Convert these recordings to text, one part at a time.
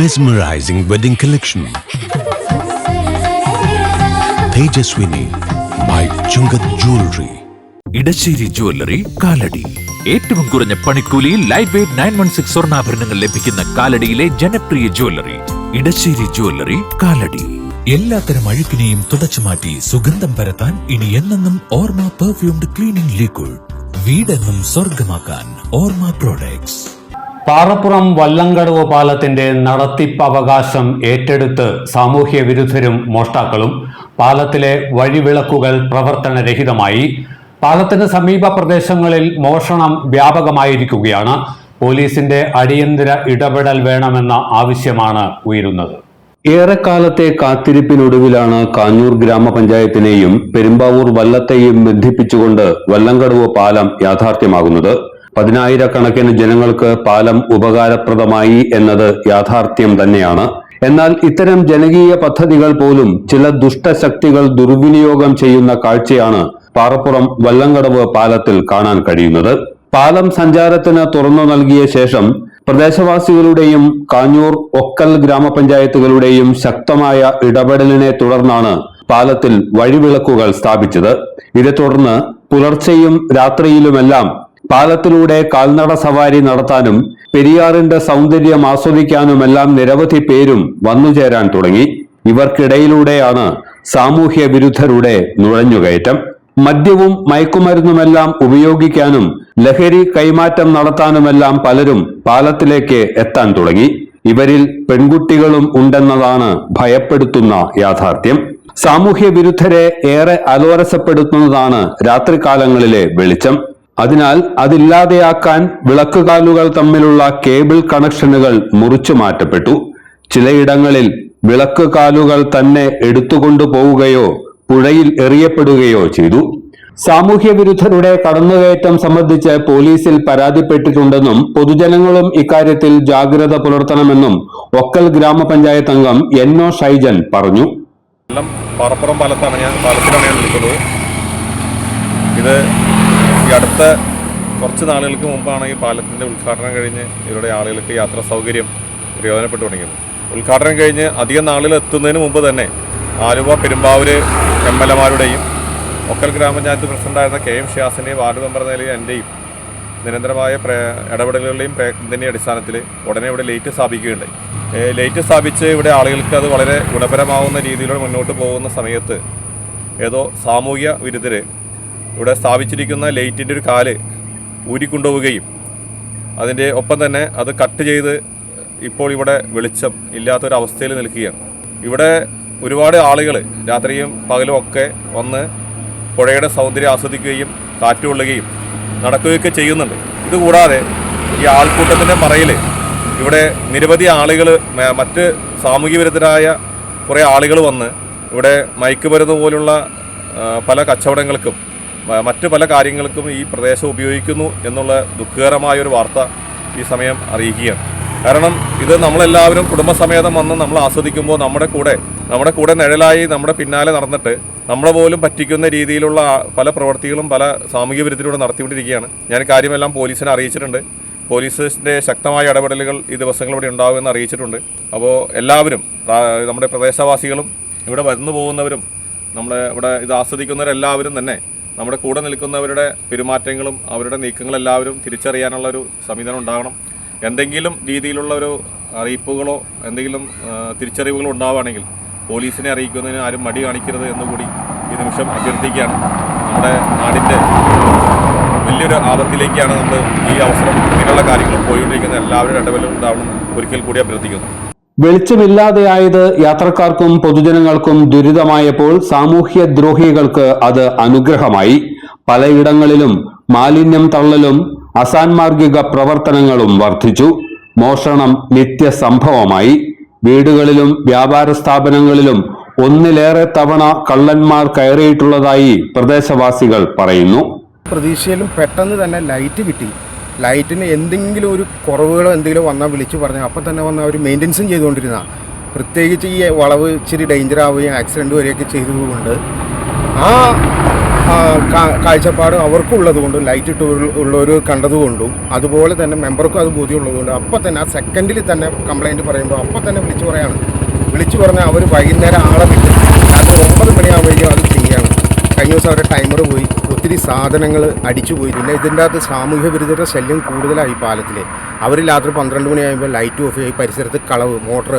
Mesmerizing wedding collection. Tejaswini by Chungat Jewelry. Edassery jewellery Kalady. ഏറ്റവും കുറഞ്ഞ പണിക്കൂലിയിൽ ലൈറ്റ് വെയ്റ്റ് 916 സ്വർണ്ണാഭരണങ്ങൾ ലഭിക്കുന്ന കാലടിയിലെ ജനപ്രിയ ജ്വല്ലറി ഇടശ്ശേരി ജ്വല്ലറി കാലടി. എല്ലാത്തരം അഴുക്കിനെയും തുടച്ചുമാറ്റി സുഗന്ധം പരത്താൻ ഇനി എന്നെന്നും ഓർമ്മ പെർഫ്യൂംഡ് ക്ലീനിംഗ് ലിക്വിഡ്. വീടെന്നും സ്വർഗമാക്കാൻ ഓർമ്മ പ്രോഡക്ട്സ്. പാറപ്പുറം വല്ലങ്കടവ് പാലത്തിന്റെ നടത്തിപ്പ് അവകാശം ഏറ്റെടുത്ത് സാമൂഹ്യ വിരുദ്ധരും മോഷ്ടാക്കളും. പാലത്തിലെ വഴിവിളക്കുകൾ പ്രവർത്തനരഹിതമായി. പാലത്തിന് സമീപ പ്രദേശങ്ങളിൽ മോഷണം വ്യാപകമായിരിക്കുകയാണ്. പോലീസിന്റെ അടിയന്തര ഇടപെടൽ വേണമെന്ന ആവശ്യമാണ് ഉയരുന്നത്. ഏറെക്കാലത്തെ കാത്തിരിപ്പിനൊടുവിലാണ് കാഞ്ഞൂർ ഗ്രാമപഞ്ചായത്തിനെയും പെരുമ്പാവൂർ വല്ലത്തെയും ബന്ധിപ്പിച്ചുകൊണ്ട് വല്ലങ്കടവ് പാലം യാഥാർത്ഥ്യമാകുന്നത്. 10,000-കണക്കിന് ജനങ്ങൾക്ക് പാലം ഉപകാരപ്രദമായി എന്നത് യാഥാർത്ഥ്യം തന്നെയാണ്. എന്നാൽ ഇത്തരം ജനകീയ പദ്ധതികൾ പോലും ചില ദുഷ്ടശക്തികൾ ദുർവിനിയോഗം ചെയ്യുന്ന കാഴ്ചയാണ് പാറപ്പുറം വല്ലങ്കടവ് പാലത്തിൽ കാണാൻ കഴിയുന്നത്. പാലം സഞ്ചാരത്തിന് തുറന്നു നൽകിയ ശേഷം പ്രദേശവാസികളുടെയും കാഞ്ഞൂർ ഒക്കൽ ഗ്രാമപഞ്ചായത്തുകളുടെയും ശക്തമായ ഇടപെടലിനെ തുടർന്നാണ് പാലത്തിൽ വഴിവിളക്കുകൾ സ്ഥാപിച്ചത്. ഇതേ തുടർന്ന് പുലർച്ചെയും രാത്രിയിലുമെല്ലാം പാലത്തിലൂടെ കാൽനട സവാരി നടത്താനും പെരിയാറിന്റെ സൗന്ദര്യം ആസ്വദിക്കാനുമെല്ലാം നിരവധി പേരും വന്നുചേരാൻ തുടങ്ങി. ഇവർക്കിടയിലൂടെയാണ് സാമൂഹ്യ വിരുദ്ധരുടെ നുഴഞ്ഞുകയറ്റം. മദ്യവും മയക്കുമരുന്നുമെല്ലാം ഉപയോഗിക്കാനും ലഹരി കൈമാറ്റം നടത്താനുമെല്ലാം പലരും പാലത്തിലേക്ക് എത്താൻ തുടങ്ങി. ഇവരിൽ പെൺകുട്ടികളും ഉണ്ടെന്നതാണ് ഭയപ്പെടുത്തുന്ന യാഥാർത്ഥ്യം. സാമൂഹ്യ വിരുദ്ധരെ ഏറെ അലോരസപ്പെടുത്തുന്നതാണ് രാത്രികാലങ്ങളിലെ വെളിച്ചം. അതിനാൽ അതില്ലാതെയാക്കാൻ വിളക്കുകാലുകൾ തമ്മിലുള്ള കേബിൾ കണക്ഷനുകൾ മുറിച്ചു മാറ്റപ്പെട്ടു. ചിലയിടങ്ങളിൽ വിളക്കുകാലുകൾ തന്നെ എടുത്തുകൊണ്ടുപോവുകയോ പുഴയിൽ എറിയപ്പെടുകയോ ചെയ്തു. സാമൂഹ്യ വിരുദ്ധരുടെ കടന്നുകയറ്റം സംബന്ധിച്ച് പോലീസിൽ പരാതിപ്പെട്ടിട്ടുണ്ടെന്നും പൊതുജനങ്ങളും ഇക്കാര്യത്തിൽ ജാഗ്രത പുലർത്തണമെന്നും ഒക്കൽ ഗ്രാമപഞ്ചായത്ത് അംഗം എന്നോ ഷൈജൻ പറഞ്ഞു. പാറപ്പുറം പാലത്തിലാണ് ഞാൻ നിൽക്കുന്നത്. ഇത് ഈ അടുത്ത കുറച്ച് നാളുകൾക്ക് മുമ്പാണ് ഈ പാലത്തിൻ്റെ ഉദ്ഘാടനം കഴിഞ്ഞ് ഇവരുടെ ആളുകൾക്ക് യാത്രാ സൗകര്യം പ്രയോജനപ്പെട്ടു തുടങ്ങിയത്. ഉദ്ഘാടനം കഴിഞ്ഞ് അധികം നാളുകൾ എത്തുന്നതിന് മുമ്പ് തന്നെ ആലുവ പെരുമ്പാവൂര് എംഎൽഎമാരുടെയും ഒക്കൽ ഗ്രാമപഞ്ചായത്ത് പ്രസിഡന്റായിരുന്ന KM ഷിയാസിൻ്റെയും വാർഡ് മെമ്പർ നിലയിൽ എൻ്റെയും നിരന്തരമായ ഇടപെടലുകളുടെയും പ്രയത്നത്തിൻ്റെ അടിസ്ഥാനത്തിൽ ഉടനെ ഇവിടെ ലൈറ്റ് സ്ഥാപിക്കുകയുണ്ടായി. ലൈറ്റ് സ്ഥാപിച്ച് ഇവിടെ ആളുകൾക്ക് അത് വളരെ ഗുണപരമാവുന്ന രീതിയിലൂടെ മുന്നോട്ട് പോകുന്ന സമയത്ത് ഏതോ സാമൂഹ്യ വിരുദ്ധർ ഇവിടെ സ്ഥാപിച്ചിരിക്കുന്ന ലൈറ്റിൻ്റെ ഒരു കാല് ഊരിക്കൊണ്ടുപോവുകയും അതിൻ്റെ ഒപ്പം തന്നെ അത് കട്ട് ചെയ്ത് ഇപ്പോൾ ഇവിടെ വെളിച്ചം ഇല്ലാത്തൊരവസ്ഥയിൽ നിൽക്കുകയാണ്. ഇവിടെ ഒരുപാട് ആളുകൾ രാത്രിയും പകലും ഒക്കെ വന്ന് പുഴയുടെ സൗന്ദര്യം ആസ്വദിക്കുകയും കാറ്റുകൊള്ളുകയും നടക്കുകയൊക്കെ ചെയ്യുന്നുണ്ട്. ഇതുകൂടാതെ ഈ ആൾക്കൂട്ടത്തിൻ്റെ മറയിൽ ഇവിടെ നിരവധി ആളുകൾ, മറ്റ് സാമൂഹ്യ വിരുദ്ധരായ കുറേ ആളുകൾ വന്ന് ഇവിടെ മയക്കുമരുന്ന് പോലുള്ള പല കച്ചവടങ്ങൾക്കും മറ്റ് പല കാര്യങ്ങൾക്കും ഈ പ്രദേശം ഉപയോഗിക്കുന്നു എന്നുള്ള ദുഃഖകരമായൊരു വാർത്ത ഈ സമയം അറിയിക്കുകയാണ്. കാരണം ഇത് നമ്മളെല്ലാവരും കുടുംബസമേതം വന്ന് നമ്മൾ ആസ്വദിക്കുമ്പോൾ നമ്മുടെ കൂടെ നിഴലായി നമ്മുടെ പിന്നാലെ നടന്നിട്ട് നമ്മളെ പോലും പറ്റിക്കുന്ന രീതിയിലുള്ള പല പ്രവൃത്തികളും പല സാമൂഹ്യ വിരുദ്ധരിലൂടെ നടത്തിക്കൊണ്ടിരിക്കുകയാണ്. ഞാൻ കാര്യമെല്ലാം പോലീസിനെ അറിയിച്ചിട്ടുണ്ട്. പോലീസിൻ്റെ ശക്തമായ ഇടപെടലുകൾ ഈ ദിവസങ്ങളിലൂടെ ഉണ്ടാകുമെന്ന് അറിയിച്ചിട്ടുണ്ട്. അപ്പോൾ എല്ലാവരും, നമ്മുടെ പ്രദേശവാസികളും ഇവിടെ വന്നു പോകുന്നവരും ഇവിടെ ഇത് ആസ്വദിക്കുന്നവരെല്ലാവരും തന്നെ നമ്മുടെ കൂടെ നിൽക്കുന്നവരുടെ പെരുമാറ്റങ്ങളും അവരുടെ നീക്കങ്ങളെല്ലാവരും തിരിച്ചറിയാനുള്ളൊരു സംവിധാനം ഉണ്ടാകണം. എന്തെങ്കിലും രീതിയിലുള്ള ഒരു അറിയിപ്പുകളോ എന്തെങ്കിലും തിരിച്ചറിവുകളോ ഉണ്ടാവുകയാണെങ്കിൽ പോലീസിനെ അറിയിക്കുന്നതിന് ആരും മടി കാണിക്കരുത് എന്നുകൂടി ഈ നിമിഷം അഭ്യർത്ഥിക്കുകയാണ്. നമ്മുടെ നാടിൻ്റെ വലിയൊരു ആപത്തിലേക്കാണ് നമ്മൾ ഈ അവസരം ഇങ്ങനെയുള്ള കാര്യങ്ങൾ പോയിക്കൊണ്ടിരിക്കുന്നത്. എല്ലാവരും ഇടപെടൽ ഉണ്ടാവണമെന്ന് ഒരിക്കൽ കൂടി അഭ്യർത്ഥിക്കുന്നു. വെളിച്ചമില്ലാതെയായത് യാത്രക്കാർക്കും പൊതുജനങ്ങൾക്കും ദുരിതമായപ്പോൾ സാമൂഹ്യ ദ്രോഹികൾക്ക് അത് അനുഗ്രഹമായി. പലയിടങ്ങളിലും മാലിന്യം തള്ളലും അസാൻമാർഗിക പ്രവർത്തനങ്ങളും വർദ്ധിച്ചു. മോഷണം നിത്യസംഭവമായി. വീടുകളിലും വ്യാപാര സ്ഥാപനങ്ങളിലും ഒന്നിലേറെ തവണ കള്ളന്മാർ കയറിയിട്ടുള്ളതായി പ്രദേശവാസികൾ പറയുന്നു. പ്രതീക്ഷയിലും പെട്ടെന്ന് തന്നെ ലൈറ്റ് കിട്ടി. ലൈറ്റിന് എന്തെങ്കിലും ഒരു കുറവുകളോ എന്തെങ്കിലും വന്നാൽ വിളിച്ചു പറഞ്ഞാൽ അപ്പം തന്നെ വന്ന് അവർ മെയിൻ്റനൻസും ചെയ്തുകൊണ്ടിരുന്ന പ്രത്യേകിച്ച് ഈ വളവ് ഇച്ചിരി ഡേഞ്ചർ ആവുകയും ആക്സിഡൻറ്റ് വരികയൊക്കെ ചെയ്തതുകൊണ്ട് ആ കാഴ്ചപ്പാട് അവർക്കുള്ളത് കൊണ്ടും ലൈറ്റ് ഇട്ട് ഉള്ളവർ കണ്ടതുകൊണ്ടും അതുപോലെ തന്നെ മെമ്പർക്കും അത് ബോധ്യമുള്ളതുകൊണ്ട് അപ്പോൾ തന്നെ ആ സെക്കൻഡിൽ തന്നെ കംപ്ലയിൻറ്റ് പറയുമ്പോൾ അപ്പോൾ തന്നെ വിളിച്ചു പറഞ്ഞാൽ അവർ വൈകുന്നേരം ആളെ വിട്ട് അത് 9 മണിയാകുമ്പോഴേക്കും അത് ചെയ്യാണ്. കഴിഞ്ഞ ദിവസം അവരുടെ ടൈമർ പോയി, ഒത്തിരി സാധനങ്ങൾ അടിച്ചു പോയി. പിന്നെ ഇതിൻ്റെ അകത്ത് സാമൂഹ്യ വിരുദ്ധരുടെ ശല്യം കൂടുതലായി പാലത്തിൽ. അവർ രാത്രി 12 മണിയാകുമ്പോൾ ലൈറ്റ് ഓഫ് ചെയ്യും, പരിസരത്ത് കളവ്, മോട്ടർ,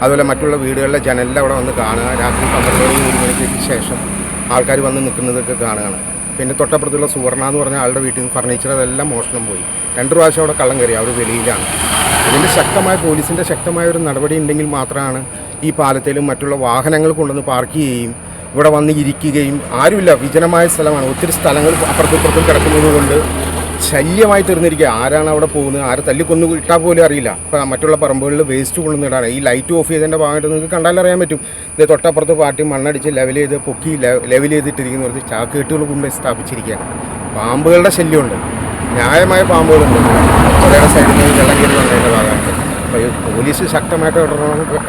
അതുപോലെ മറ്റുള്ള വീടുകളിലെ ജനലിൽ അവിടെ വന്ന് കാണുക. രാത്രി 12 മണി 1 മണിക്ക് ശേഷം ആൾക്കാർ വന്ന് നിൽക്കുന്നതൊക്കെ കാണുകയാണ്. പിന്നെ തൊട്ടപ്പുറത്തുള്ള സുവർണ എന്ന് പറഞ്ഞ ആളുടെ വീട്ടിൽ നിന്ന് ഫർണിച്ചർ അതെല്ലാം മോഷണം പോയി. 2 പ്രാവശ്യം അവിടെ കള്ളം കയറി, അവർ വെളിയിലാണ്. ഇതിൻ്റെ പോലീസിൻ്റെ ശക്തമായ ഒരു നടപടി ഉണ്ടെങ്കിൽ മാത്രമാണ് ഈ പാലത്തിലും മറ്റുള്ള വാഹനങ്ങൾ കൊണ്ടുവന്ന് പാർക്ക് ചെയ്യുകയും ഇവിടെ വന്ന് ഇരിക്കുകയും ആരുമില്ല, വിജനമായ സ്ഥലമാണ്. ഒത്തിരി സ്ഥലങ്ങൾ അപ്പുറത്തും ഇപ്പുറത്തും കിടക്കുന്നത് കൊണ്ട് ശല്യമായി തീർന്നിരിക്കുക. ആരാണ് അവിടെ പോകുന്നത്, ആരെ തല്ലിക്കൊന്നു ഇട്ടാൽ പോലും അറിയില്ല. ഇപ്പോൾ മറ്റുള്ള പറമ്പുകളിൽ വേസ്റ്റ് കൊണ്ടുവന്നിടാണ്. ഈ ലൈറ്റ് ഓഫ് ചെയ്തതിൻ്റെ ഭാഗമായിട്ട് നിങ്ങൾക്ക് കണ്ടാലറിയാൻ പറ്റും. ഇത് തൊട്ടപ്പുറത്ത് പാർട്ടി മണ്ണടിച്ച് ലെവൽ ചെയ്ത് പൊക്കി ലെവൽ ചെയ്തിട്ടിരിക്കുന്ന കുറച്ച് ചാക്കുകെട്ടുകൾ കൊണ്ടുപോയി സ്ഥാപിച്ചിരിക്കുകയാണ്. പാമ്പുകളുടെ ശല്യമുണ്ട്, ന്യായമായ പാമ്പുകളുണ്ട്. പുഴയുടെ സൈഡിൽ നിന്ന് വെള്ളം കയറി വന്നതിൻ്റെ ഭാഗമായിട്ട്. അപ്പോൾ പോലീസ് ശക്തമായിട്ട്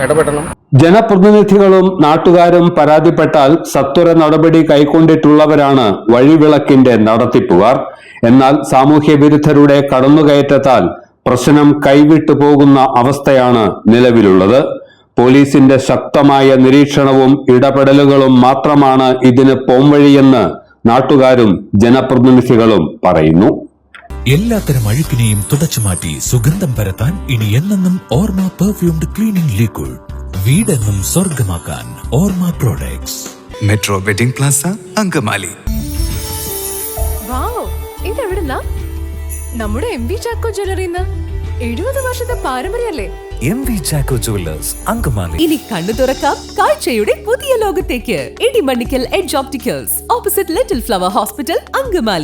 ഇടപെടണം. ജനപ്രതിനിധികളും നാട്ടുകാരും പരാതിപ്പെട്ടാൽ സത്വര നടപടി കൈക്കൊണ്ടിട്ടുള്ളവരാണ് വഴിവിളക്കിന്റെ നടത്തിപ്പുകാർ. എന്നാൽ സാമൂഹ്യ വിരുദ്ധരുടെ കടന്നുകയറ്റത്താൽ പ്രശ്നം കൈവിട്ടു പോകുന്ന അവസ്ഥയാണ് നിലവിലുള്ളത്. പോലീസിന്റെ ശക്തമായ നിരീക്ഷണവും ഇടപെടലുകളും മാത്രമാണ് ഇതിന് പോംവഴിയെന്ന് നാട്ടുകാരും ജനപ്രതിനിധികളും പറയുന്നു. എല്ലാത്തരം അഴുക്കിനെയും തുടച്ചുമാറ്റി സുഗന്ധം പരത്താൻ ഇനി എന്നെന്നും ഓർമ്മ പെർഫ്യൂംഡ് ക്ലീനിംഗ് ലിക്വിഡ്. വീടെന്നും സ്വർഗമാക്കാൻ Orma products. Metro wedding plaza, Angamaly. Wow, ഇതെവിടുന്നാ? നമ്മുടെ MV ചാക്കോ ജ്വല്ലറിന്ന് 70 വർഷത്തെ പാരമ്പര്യല്ലേ? MV Chacko jewellers, Angamaly. ഇനി കണ്ണു തുറക്കാം കാഴ്ചയുടെ പുതിയ ലോകത്തേക്ക്. Idimannikkal edge opticals, opposite little flower hospital, Angamaly.